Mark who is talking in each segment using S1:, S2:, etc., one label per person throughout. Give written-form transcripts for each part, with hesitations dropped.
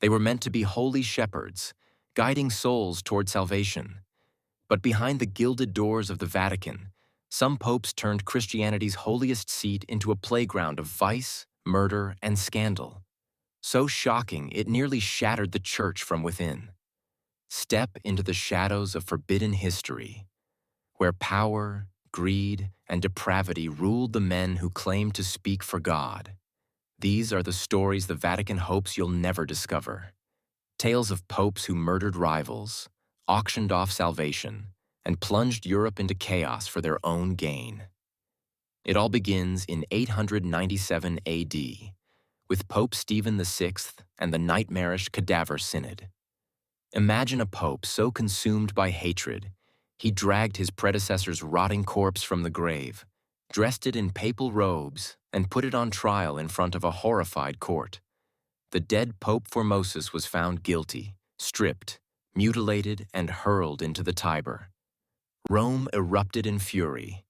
S1: They were meant to be holy shepherds, guiding souls toward salvation. But behind the gilded doors of the Vatican, some popes turned Christianity's holiest seat into a playground of vice, murder, and scandal. So shocking, it nearly shattered the Church from within. Step into the shadows of forbidden history, where power, greed, and depravity ruled the men who claimed to speak for God. These are the stories the Vatican hopes you'll never discover. Tales of popes who murdered rivals, auctioned off salvation, and plunged Europe into chaos for their own gain. It all begins in 897 AD, with Pope Stephen VI and the nightmarish Cadaver Synod. Imagine a pope so consumed by hatred, he dragged his predecessor's rotting corpse from the grave, dressed it in papal robes, and put it on trial in front of a horrified court. The dead Pope Formosus was found guilty, stripped, mutilated, and hurled into the Tiber. Rome erupted in fury.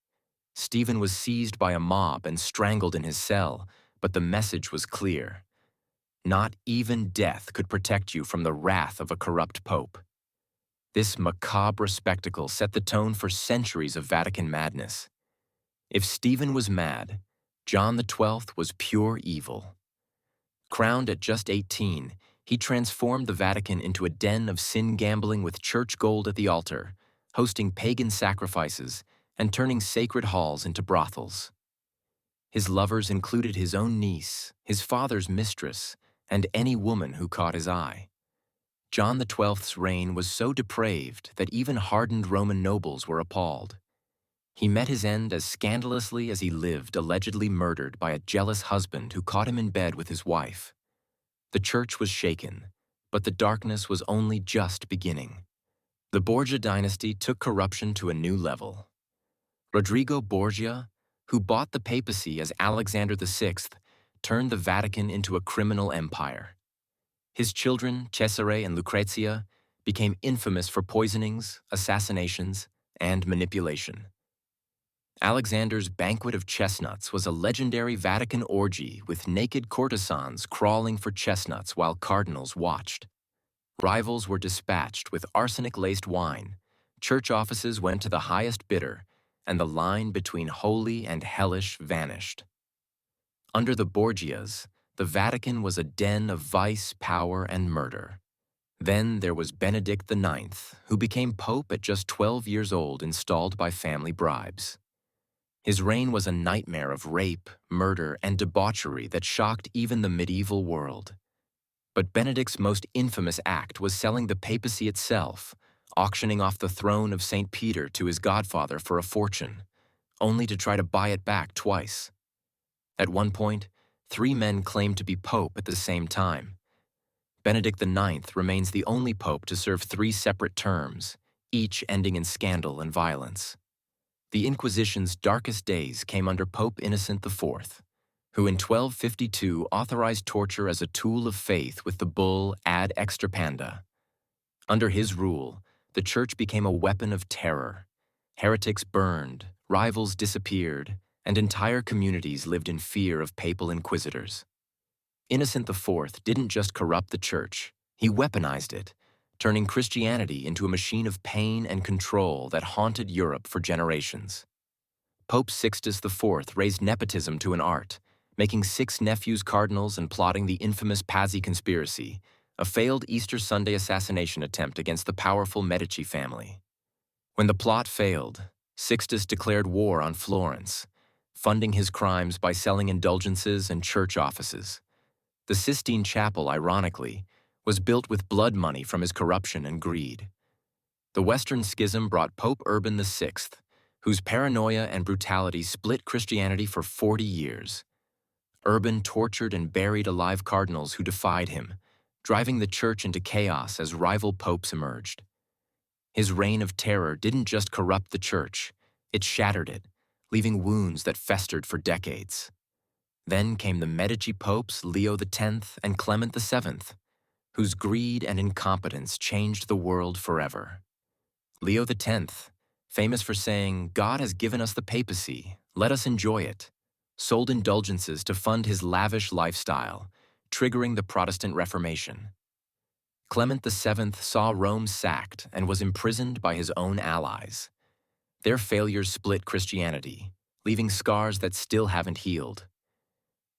S1: Stephen was seized by a mob and strangled in his cell, but the message was clear. Not even death could protect you from the wrath of a corrupt pope. This macabre spectacle set the tone for centuries of Vatican madness. If Stephen was mad, John XII was pure evil. Crowned at just 18, he transformed the Vatican into a den of sin gambling with church gold at the altar, hosting pagan sacrifices, and turning sacred halls into brothels. His lovers included his own niece, his father's mistress, and any woman who caught his eye. John XII's reign was so depraved that even hardened Roman nobles were appalled. He met his end as scandalously as he lived, allegedly murdered by a jealous husband who caught him in bed with his wife. The church was shaken, but the darkness was only just beginning. The Borgia dynasty took corruption to a new level. Rodrigo Borgia, who bought the papacy as Alexander VI, turned the Vatican into a criminal empire. His children, Cesare and Lucrezia, became infamous for poisonings, assassinations, and manipulation. Alexander's banquet of chestnuts was a legendary Vatican orgy with naked courtesans crawling for chestnuts while cardinals watched. Rivals were dispatched with arsenic-laced wine, church offices went to the highest bidder, and the line between holy and hellish vanished. Under the Borgias, the Vatican was a den of vice, power, and murder. Then there was Benedict IX, who became pope at just 12 years old, installed by family bribes. His reign was a nightmare of rape, murder, and debauchery that shocked even the medieval world. But Benedict's most infamous act was selling the papacy itself, auctioning off the throne of St. Peter to his godfather for a fortune, only to try to buy it back twice. At one point, 3 men claimed to be pope at the same time. Benedict IX remains the only pope to serve 3 separate terms, each ending in scandal and violence. The Inquisition's darkest days came under Pope Innocent IV, who in 1252 authorized torture as a tool of faith with the bull Ad Extirpanda. Under his rule, the Church became a weapon of terror. Heretics burned, rivals disappeared, and entire communities lived in fear of papal inquisitors. Innocent IV didn't just corrupt the Church, he weaponized it, turning Christianity into a machine of pain and control that haunted Europe for generations. Pope Sixtus IV raised nepotism to an art, making 6 nephews cardinals and plotting the infamous Pazzi conspiracy, a failed Easter Sunday assassination attempt against the powerful Medici family. When the plot failed, Sixtus declared war on Florence, funding his crimes by selling indulgences and church offices. The Sistine Chapel, ironically, was built with blood money from his corruption and greed. The Western Schism brought Pope Urban VI, whose paranoia and brutality split Christianity for 40 years. Urban tortured and buried alive cardinals who defied him, driving the Church into chaos as rival popes emerged. His reign of terror didn't just corrupt the Church, it shattered it, leaving wounds that festered for decades. Then came the Medici popes Leo X and Clement VII, whose greed and incompetence changed the world forever. Leo X, famous for saying, "God has given us the papacy, let us enjoy it," sold indulgences to fund his lavish lifestyle, triggering the Protestant Reformation. Clement VII saw Rome sacked and was imprisoned by his own allies. Their failures split Christianity, leaving scars that still haven't healed.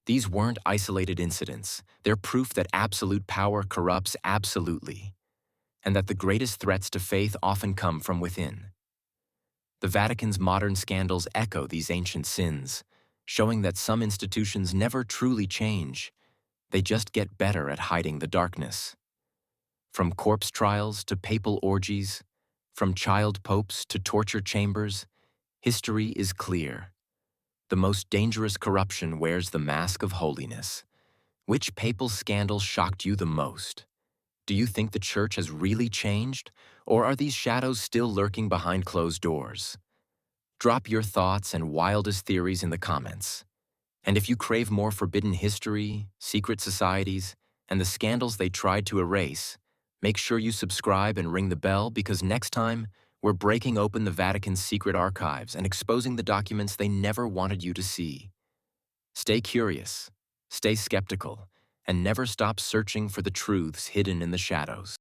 S1: These weren't isolated incidents. They're proof that absolute power corrupts absolutely, and that the greatest threats to faith often come from within. The Vatican's modern scandals echo these ancient sins, showing that some institutions never truly change. They just get better at hiding the darkness. From corpse trials to papal orgies, from child popes to torture chambers, history is clear. The most dangerous corruption wears the mask of holiness. Which papal scandal shocked you the most? Do you think the Church has really changed, or are these shadows still lurking behind closed doors? Drop your thoughts and wildest theories in the comments. And if you crave more forbidden history, secret societies, and the scandals they tried to erase, make sure you subscribe and ring the bell, because next time, we're breaking open the Vatican's secret archives and exposing the documents they never wanted you to see. Stay curious, stay skeptical, and never stop searching for the truths hidden in the shadows.